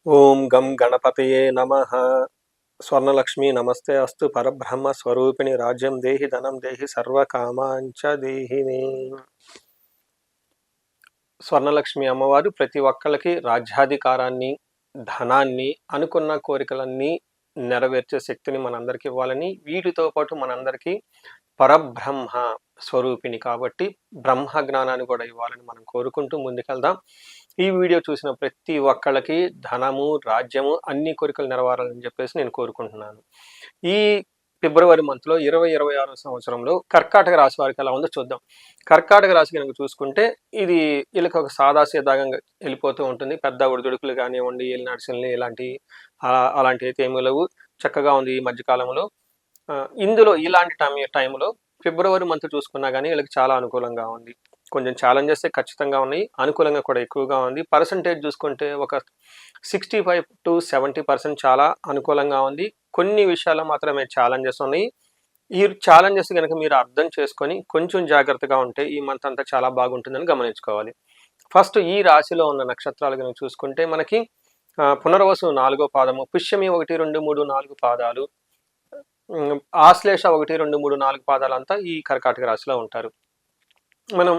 ఓం గం గణపతయే నమః. స్వర్ణలక్ష్మి నమస్తే అస్తు. పరబ్రహ్మ స్వరూపిణి రాజ్యం దేహి ధనం దేహి సర్వకామాంచ దేహి మే. స్వర్ణలక్ష్మి అమ్మవారు ప్రతి ఒక్కళ్ళకి రాజ్యాధికారాన్ని, ధనాన్ని, అనుకున్న కోరికలన్నీ నెరవేర్చే శక్తిని మనందరికి ఇవ్వాలని, వీటితో పాటు మనందరికీ పరబ్రహ్మ స్వరూపిణి కాబట్టి బ్రహ్మ జ్ఞానాన్ని కూడా ఇవ్వాలని మనం కోరుకుంటూ ముందుకెళ్దాం. ఈ వీడియో చూసిన ప్రతి ఒక్కళ్ళకి ధనము, రాజ్యము, అన్ని కోరికలు నెరవేరాలని చెప్పేసి నేను కోరుకుంటున్నాను. ఈ ఫిబ్రవరి మంత్లో 2026 సంవత్సరంలో కర్కాటక రాశి వారికి ఎలా ఉందో చూద్దాం. కర్కాటక రాశి కనుక చూసుకుంటే ఇది వీళ్ళకి ఒక సాదాసీదాగా వెళ్ళిపోతూ ఉంటుంది. పెద్ద ఒడిదుడుకులు కానివ్వండి, ఏలినాడ్సల్ని అలాంటి అయితే ఏమీ లేవు. చక్కగా ఉంది ఈ మధ్యకాలంలో. ఇందులో ఇలాంటి టైంలో ఫిబ్రవరి మంత్ చూసుకున్నా కానీ వీళ్ళకి చాలా అనుకూలంగా ఉంది. కొంచెం ఛాలెంజెస్ ఖచ్చితంగా ఉన్నాయి, అనుకూలంగా కూడా ఎక్కువగా ఉంది. పర్సంటేజ్ చూసుకుంటే ఒక 65 to 70% చాలా అనుకూలంగా ఉంది. కొన్ని విషయాల్లో మాత్రమే ఛాలెంజెస్ ఉన్నాయి. ఈ ఛాలెంజెస్ కనుక మీరు అర్థం చేసుకొని కొంచెం జాగ్రత్తగా ఉంటే ఈ మంత్ అంతా చాలా బాగుంటుందని గమనించుకోవాలి. ఫస్ట్ ఈ రాశిలో ఉన్న నక్షత్రాలు కనుక చూసుకుంటే మనకి పునర్వసు 4వ పాదము, పుష్యమి 1, 2, 3, 4 పాదాలు, ఆశ్లేష 1, 2, 3, 4 పాదాలంతా ఈ కర్కాటక రాశిలో ఉంటారు. మనం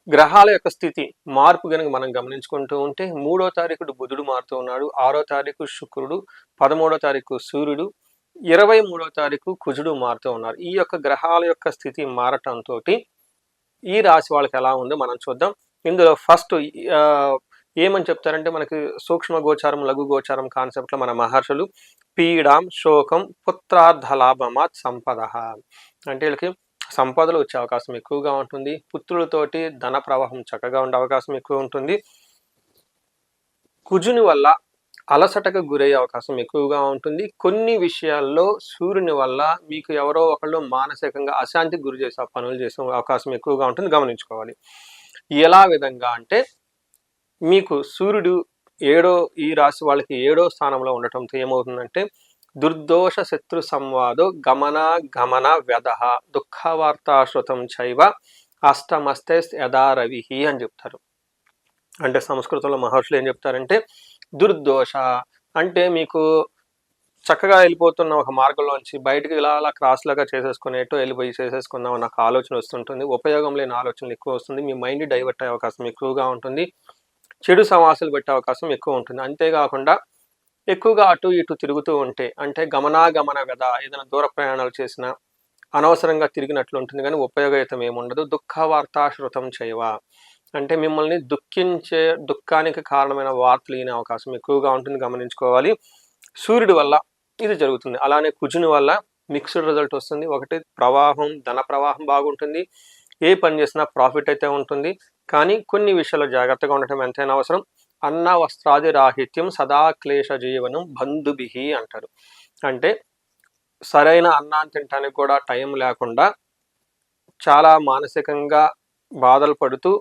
గ్రహాల యొక్క స్థితి మార్పు కనుక మనం గమనించుకుంటూ ఉంటే 3వ తారీఖు బుధుడు మారుతూ ఉన్నాడు, 6వ తారీఖు శుక్రుడు, 13వ తారీఖు సూర్యుడు, 23వ తారీఖు కుజుడు మారుతూ ఉన్నారు. ఈ యొక్క గ్రహాల యొక్క స్థితి మారటంతో ఈ రాశి వాళ్ళకి ఎలా ఉందో మనం చూద్దాం. ఇందులో ఫస్ట్ ఏమని చెప్తారంటే మనకి సూక్ష్మ గోచారం, లఘు గోచారం కాన్సెప్ట్లో మన మహర్షులు పీడాం శోకం పుత్రార్థ లాభమాత్ సంపద అంటే వీళ్ళకి సంపదలు వచ్చే అవకాశం ఎక్కువగా ఉంటుంది. పుత్రులతోటి ధన ప్రవాహం చక్కగా ఉండే అవకాశం ఎక్కువ ఉంటుంది. కుజుని వల్ల అలసటకు గురయ్యే అవకాశం ఎక్కువగా ఉంటుంది. కొన్ని విషయాల్లో సూర్యుని వల్ల మీకు ఎవరో ఒకళ్ళు మానసికంగా అశాంతికి గురి చేసే పనులు చేసే అవకాశం ఎక్కువగా ఉంటుంది, గమనించుకోవాలి. ఎలా విధంగా అంటే మీకు సూర్యుడు ఈ రాశి వాళ్ళకి 7వ స్థానంలో ఉండటంతో ఏమవుతుందంటే దుర్దోష శత్రు సంవాదో గమన వ్యధ దుఃఖవార్తాశ్రుతం చైవ అష్టమస్తే యథా రవి అని చెప్తారు. అంటే సంస్కృతంలో మహర్షులు ఏం చెప్తారంటే దుర్దోష అంటే మీకు చక్కగా వెళ్ళిపోతున్న ఒక మార్గంలోంచి బయటకు ఇలా క్రాస్ లాగా చేసేసుకునేటో వెళ్ళిపోయి చేసేసుకుందాం నాకు ఆలోచన వస్తుంటుంది. ఉపయోగం లేని ఆలోచనలు ఎక్కువ వస్తుంది. మీ మైండ్ డైవర్ట్ అయ్యే అవకాశం ఎక్కువగా ఉంటుంది. చెడు సమాసాలు పెట్టే అవకాశం ఎక్కువ ఉంటుంది. అంతేకాకుండా ఎక్కువగా అటు ఇటు తిరుగుతూ ఉంటే అంటే గమన వ్యధ, ఏదైనా దూర ప్రయాణాలు చేసినా అనవసరంగా తిరిగినట్లు ఉంటుంది కానీ ఉపయోగయుతం ఏముండదు. దుఃఖవార్తాశ్రుతం చైవ అంటే మిమ్మల్ని దుఃఖానికి కారణమైన వార్తలు వినే అవకాశం ఎక్కువగా ఉంటుంది, గమనించుకోవాలి. సూర్యుడి వల్ల ఇది జరుగుతుంది. అలానే కుజుని వల్ల మిక్స్డ్ రిజల్ట్ వస్తుంది. ఒకటి ధన ప్రవాహం బాగుంటుంది, ఏ పని చేసినా ప్రాఫిట్ అయితే ఉంటుంది. కానీ కొన్ని విషయాల్లో జాగ్రత్తగా ఉండటం ఎంతైనా అవసరం. అన్న వస్త్రాది రాహిత్యం సదా క్లేశ జీవనం బంధుభిహి అంటారు. అంటే సరైన అన్నాన్ని తినడానికి కూడా టైం లేకుండా చాలా మానసికంగా బాధలు పడుతూ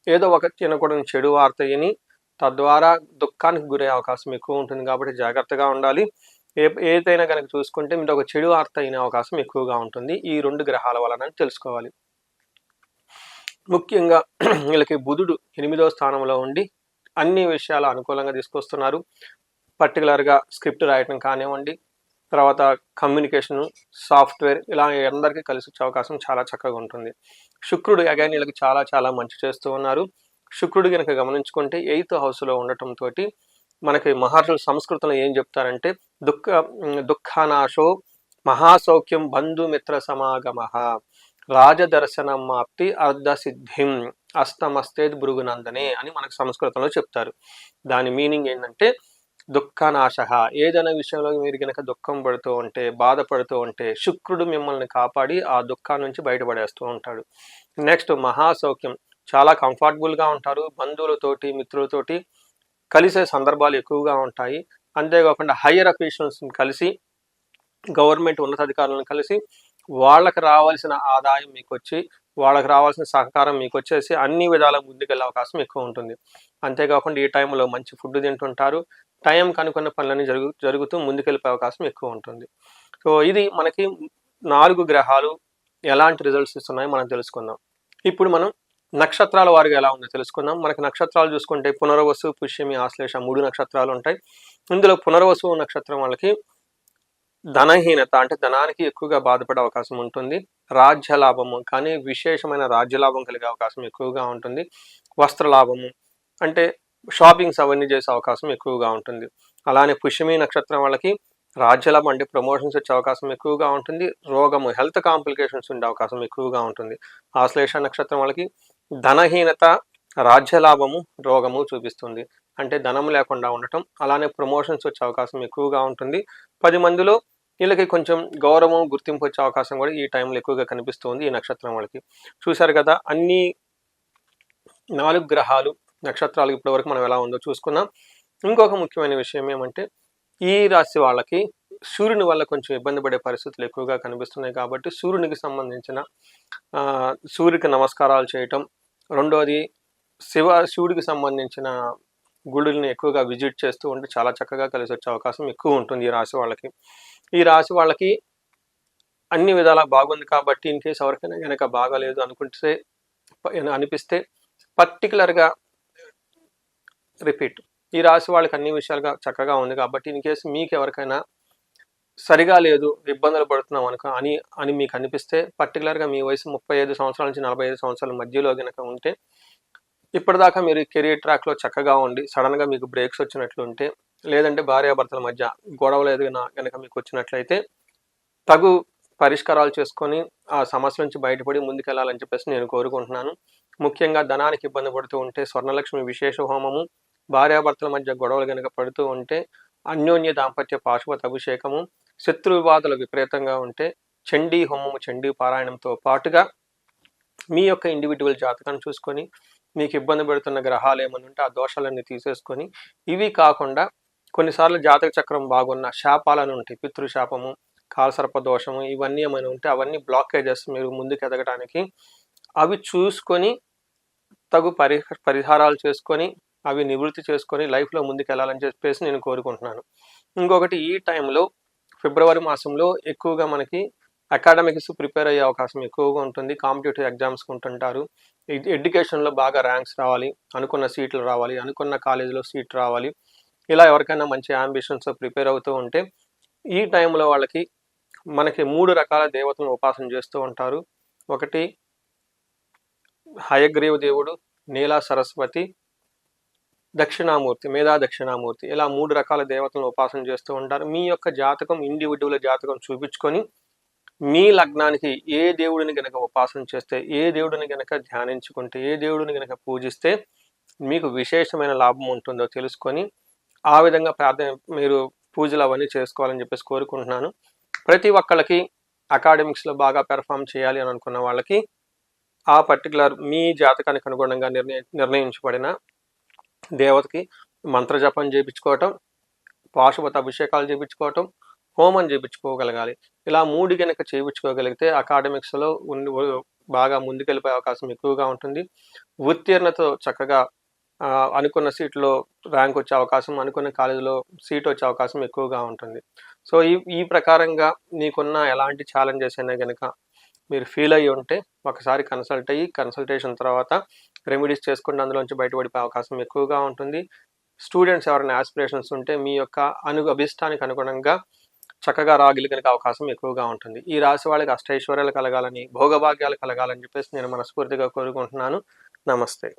ఏదో ఒక తినకూడని చెడు వార్త విని తద్వారా దుఃఖానికి గురే అవకాశం ఎక్కువ ఉంటుంది. కాబట్టి జాగ్రత్తగా ఉండాలి. ఏదైనా కనుక చూసుకుంటే మీరు ఒక చెడు వార్త అయిన అవకాశం ఎక్కువగా ఉంటుంది ఈ 2 గ్రహాల వలన తెలుసుకోవాలి. ముఖ్యంగా వీళ్ళకి బుధుడు 8వ స్థానంలో ఉండి అన్ని విషయాలు అనుకూలంగా తీసుకొస్తున్నారు. పర్టికులర్గా స్క్రిప్ట్ రాయటం కానివ్వండి, తర్వాత కమ్యూనికేషన్, సాఫ్ట్వేర్, ఇలా అందరికీ కలిసి వచ్చే అవకాశం చాలా చక్కగా ఉంటుంది. శుక్రుడు అగైన్ వీళ్ళకి చాలా మంచి చేస్తూ ఉన్నారు. శుక్రుడు కనుక గమనించుకుంటే 8th హౌస్లో ఉండటంతో మనకి మహర్షులు సంస్కృతంలో ఏం చెప్తారంటే దుఃఖనాశో మహాసౌఖ్యం బంధుమిత్ర సమాగమ రాజదర్శనం మాప్తి అర్ధసిద్ధిం అష్టమస్తేద్ భృగునందనే అని మనకు సంస్కృతంలో చెప్తారు. దాని మీనింగ్ ఏంటంటే దుఃఖనాశ, ఏదైనా విషయంలో మీరు కనుక దుఃఖం పడుతూ ఉంటే, బాధపడుతూ ఉంటే శుక్రుడు మిమ్మల్ని కాపాడి ఆ దుఃఖాన్ని నుంచి బయటపడేస్తూ ఉంటాడు. నెక్స్ట్ మహాసౌఖ్యం, చాలా కంఫర్టబుల్గా ఉంటారు. బంధువులతోటి మిత్రులతోటి కలిసే సందర్భాలు ఎక్కువగా ఉంటాయి. అంతేకాకుండా హయ్యర్ అఫీషియల్స్ని కలిసి, గవర్నమెంట్ ఉన్నతాధికారులను కలిసి వాళ్ళకి రావాల్సిన ఆదాయం మీకు వచ్చి, వాళ్ళకి రావాల్సిన సహకారం మీకు వచ్చేసి అన్ని విధాల ముందుకెళ్ళే అవకాశం ఎక్కువ ఉంటుంది. అంతేకాకుండా ఈ టైంలో మంచి ఫుడ్ తింటుంటారు. టైంకి అనుకున్న పనులన్నీ జరుగుతూ ముందుకెళ్ళిపోయే అవకాశం ఎక్కువ ఉంటుంది. సో ఇది మనకి 4 గ్రహాలు ఎలాంటి రిజల్ట్స్ ఇస్తున్నాయో మనం తెలుసుకుందాం. ఇప్పుడు మనం నక్షత్రాల వారిగా ఎలా ఉందో తెలుసుకుందాం. మనకి నక్షత్రాలు చూసుకుంటే పునర్వసు, పుష్యమి, ఆశ్లేష 3 నక్షత్రాలు ఉంటాయి. ఇందులో పునర్వసు నక్షత్రం వాళ్ళకి ధనహీనత అంటే ధనానికి ఎక్కువగా బాధపడే అవకాశం ఉంటుంది. రాజ్య లాభము కానీ విశేషమైన రాజ్య లాభం కలిగే అవకాశం ఎక్కువగా ఉంటుంది. వస్త్ర లాభము అంటే షాపింగ్స్ అవన్నీ చేసే అవకాశం ఎక్కువగా ఉంటుంది. అలానే పుష్యమి నక్షత్రం వాళ్ళకి రాజ్యలాభం అంటే ప్రమోషన్స్ వచ్చే అవకాశం ఎక్కువగా ఉంటుంది. రోగము హెల్త్ కాంప్లికేషన్స్ ఉండే అవకాశం ఎక్కువగా ఉంటుంది. ఆశ్లేష నక్షత్రం వాళ్ళకి ధనహీనత, రాజ్యలాభము, రోగము చూపిస్తుంది. అంటే ధనం లేకుండా ఉండటం, అలానే ప్రమోషన్స్ వచ్చే అవకాశం ఎక్కువగా ఉంటుంది. 10 మందిలో వీళ్ళకి కొంచెం గౌరవం, గుర్తింపు వచ్చే అవకాశం కూడా ఈ టైంలో ఎక్కువగా కనిపిస్తుంది ఈ నక్షత్రం వాళ్ళకి. చూశారు కదా, అన్ని 4 గ్రహాలు నక్షత్రాలు ఇప్పటివరకు మనం ఎలా ఉందో చూసుకున్నాం. ఇంకొక ముఖ్యమైన విషయం ఏమంటే ఈ రాశి వాళ్ళకి సూర్యుని వల్ల కొంచెం ఇబ్బంది పడే పరిస్థితులు ఎక్కువగా కనిపిస్తున్నాయి. కాబట్టి సూర్యునికి సంబంధించిన సూర్యుడికి నమస్కారాలు చేయటం, రెండోది శివుడికి సంబంధించిన గుడుల్ని ఎక్కువగా విజిట్ చేస్తూ ఉంటే చాలా చక్కగా కలిసి వచ్చే అవకాశం ఎక్కువ ఉంటుంది ఈ రాశి వాళ్ళకి. ఈ రాశి వాళ్ళకి అన్ని విధాలా బాగుంది కాబట్టి ఇన్ కేసు ఎవరికైనా కనుక బాగాలేదు అనిపిస్తే పర్టికులర్గా రిపీట్, ఈ రాశి వాళ్ళకి అన్ని విషయాలుగా చక్కగా ఉంది కాబట్టి ఇన్ కేసు మీకు ఎవరికైనా సరిగా లేదు, ఇబ్బందులు పడుతున్నాం అని మీకు అనిపిస్తే పర్టికులర్గా మీ వయసు 35 సంవత్సరాల నుంచి 45 సంవత్సరాల మధ్యలో కనుక ఉంటే, ఇప్పటిదాకా మీరు కెరీర్ ట్రాక్లో చక్కగా ఉండి సడన్గా మీకు బ్రేక్స్ వచ్చినట్లుంటే, లేదంటే భార్యాభర్తల మధ్య గొడవలు ఏదైనా కనుక మీకు వచ్చినట్లయితే తగు పరిష్కారాలు చేసుకొని ఆ సమస్య నుంచి బయటపడి ముందుకెళ్లాలని చెప్పేసి నేను కోరుకుంటున్నాను. ముఖ్యంగా ధనానికి ఇబ్బంది పడుతూ ఉంటే స్వర్ణలక్ష్మి విశేష హోమము, భార్యాభర్తల మధ్య గొడవలు కనుక పడుతూ ఉంటే అన్యోన్య దాంపత్య పాశుపత అభిషేకము, శత్రు వివాదాలు విపరీతంగా ఉంటే చండీ హోమము, చండీ పారాయణంతో పాటుగా మీ యొక్క ఇండివిజువల్ జాతకాన్ని చూసుకొని మీకు ఇబ్బంది పెడుతున్న గ్రహాలు ఏమని ఉంటే ఆ దోషాలన్నీ తీసేసుకొని, ఇవి కాకుండా కొన్నిసార్లు జాతక చక్రం బాగున్న శాపాలను ఉంటాయి, పితృశాపము, కాలసర్ప దోషము, ఇవన్నీ ఏమైనా ఉంటే అవన్నీ బ్లాకేజెస్ మీరు ముందుకు ఎదగడానికి అవి చూసుకొని తగు పరిహారాలు చేసుకొని అవి నివృత్తి చేసుకొని లైఫ్లో ముందుకు వెళ్ళాలని చెప్పేసి నేను కోరుకుంటున్నాను. ఇంకొకటి, ఈ టైంలో ఫిబ్రవరి మాసంలో ఎక్కువగా మనకి అకాడమిక్స్ ప్రిపేర్ అయ్యే అవకాశం ఎక్కువగా ఉంటుంది. కాంపిటేటివ్ ఎగ్జామ్స్కి ఉంటుంటారు. ఎడ్యుకేషన్లో బాగా ర్యాంక్స్ రావాలి, అనుకున్న సీట్లు రావాలి, అనుకున్న కాలేజీలో సీట్ రావాలి, ఇలా ఎవరికైనా మంచి అంబిషన్స్ ప్రిపేర్ అవుతూ ఉంటే ఈ టైంలో వాళ్ళకి మనకి 3 రకాల దేవతలను ఉపాసన చేస్తూ ఉంటారు. ఒకటి హయగ్రీవ దేవుడు, నీలా సరస్వతి, దక్షిణామూర్తి, మేధా దక్షిణామూర్తి, ఇలా 3 రకాల దేవతలను ఉపాసన చేస్తూ ఉంటారు. మీ యొక్క జాతకం, ఇండివిజువల్ జాతకం చూపించుకొని మీ లగ్నానికి ఏ దేవుడిని గనక ఉపాసన చేస్తే, ఏ దేవుడిని గనక ధ్యానించుకుంటే, ఏ దేవుడిని గనక పూజిస్తే మీకు విశేషమైన లాభం ఉంటుందో తెలుసుకొని ఆ విధంగా మీరు పూజలు అవన్నీ చేసుకోవాలని చెప్పేసి కోరుకుంటున్నాను. ప్రతి ఒక్కళ్ళకి అకాడమిక్స్లో బాగా పెర్ఫామ్ చేయాలి అని అనుకున్న వాళ్ళకి ఆ పర్టికులర్ మీ జాతకానికి అనుగుణంగా నిర్ణయించబడిన దేవతకి మంత్రజపం చేయించుకోవటం, పాశుపత అభిషేకాలు చేయించుకోవటం, హోమం చేయించుకోగలగాలి. ఇలా 3 గనక చేయించుకోగలిగితే అకాడమిక్స్లో బాగా ముందుకెళ్ళిపోయే అవకాశం ఎక్కువగా ఉంటుంది. ఉత్తీర్ణతో చక్కగా అనుకున్న సీట్లో ర్యాంక్ వచ్చే అవకాశం, అనుకున్న కాలేజీలో సీట్ వచ్చే అవకాశం ఎక్కువగా ఉంటుంది. సో ఈ ప్రకారంగా మీకున్న ఎలాంటి ఛాలెంజెస్ అయినా కనుక మీరు ఫీల్ అయ్యి ఉంటే ఒకసారి కన్సల్ట్ అయ్యి కన్సల్టేషన్ తర్వాత రెమెడీస్ చేసుకుంటే అందులోంచి బయటపడిపోయే అవకాశం ఎక్కువగా ఉంటుంది. స్టూడెంట్స్ ఎవరైనా ఆస్పిరేషన్స్ ఉంటే మీ యొక్క అభిష్టానికి అనుగుణంగా చక్కగా రాగలిగే అవకాశం ఎక్కువగా ఉంటుంది. ఈ రాశి వాళ్ళకి అష్టైశ్వర్యాలు కలగాలని, భోగభాగ్యాలు కలగాలని చెప్పేసి నేను మనస్ఫూర్తిగా కోరుకుంటున్నాను. నమస్తే.